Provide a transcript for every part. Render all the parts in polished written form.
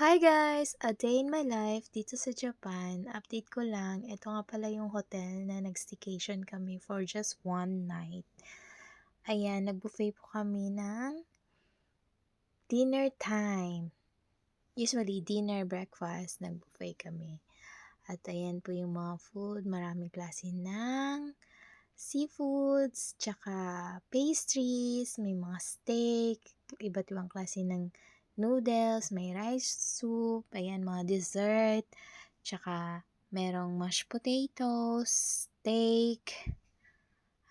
Hi guys! A day in my life dito sa Japan. Update ko lang, ito nga pala yung hotel na nag-staycation kami for just one night. Ayan, nag-buffet po kami ng dinner time. Usually, dinner, breakfast, nag-buffet kami. At ayan po yung mga food, maraming klase ng seafoods, tsaka pastries, may mga steak, iba't ibang klase ng noodles, may rice soup, ayan, mga dessert, tsaka merong mashed potatoes, steak,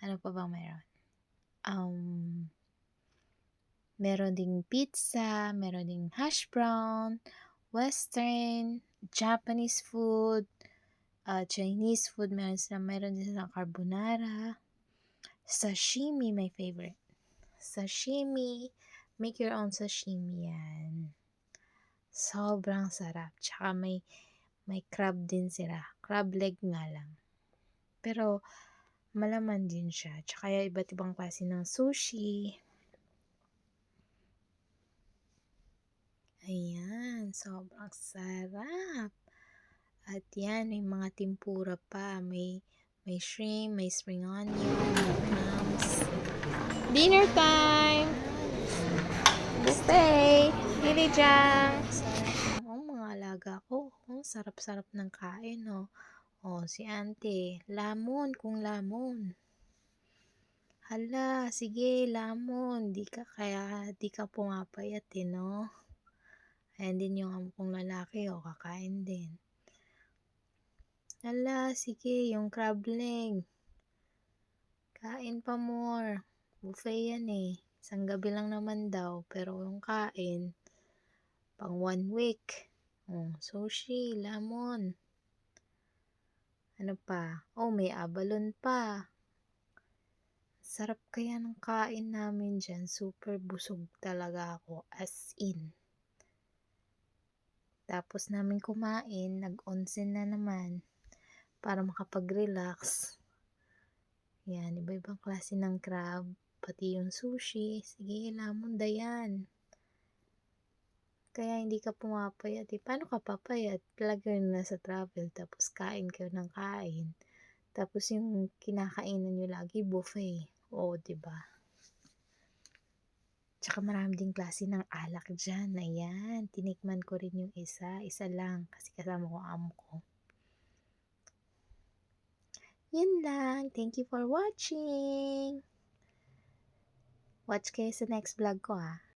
ano pa bang meron? Meron ding pizza, meron ding hash brown, western, Japanese food, Chinese food, meron din silang carbonara, sashimi, my favorite. Sashimi, make your own sashimi yan. Sobrang sarap. Tsaka may crab din sila. Crab leg nga lang. Pero malaman din siya. Tsaka iba't ibang klase ng sushi. Ayan, sobrang sarap. At yan, may mga tempura pa. May shrimp, may spring onion, may clams. Dinner time! Buffet! Hili-jang! Sarap ng mga alaga ko. Oh, sarap-sarap ng kain, oh. Oh, si ante. Lamon kung lamon. Hala, sige, lamon. Di ka pumapayat, no? Ayan din yung amo kong lalaki, oh, kakain din. Hala, sige, yung crab leg. Kain pa more. Buffet yan eh. Isang gabi lang naman daw, pero yung kain, pang 1 week. Oh, sushi, lamon. Ano pa? Oh, may abalon pa. Sarap kaya ng kain namin dyan. Super busog talaga ako. As in. Tapos namin kumain, nag-onsen na naman para makapag-relax. Yan, iba-ibang klase ng crab. Pati yung sushi. Sige, lamon dayan. Kaya hindi ka pumapayat eh. Paano ka papayat? Lagi na sa travel, tapos kain kayo ng kain. Tapos yung kinakainan nyo lagi, buffet. Oo, diba? Tsaka marami ding klase ng alak dyan. Ayan, tinikman ko rin yung isa. Isa lang, kasi kasama ko amo ko. Yun lang. Thank you for watching. Watch kayo sa next vlog ko, ha.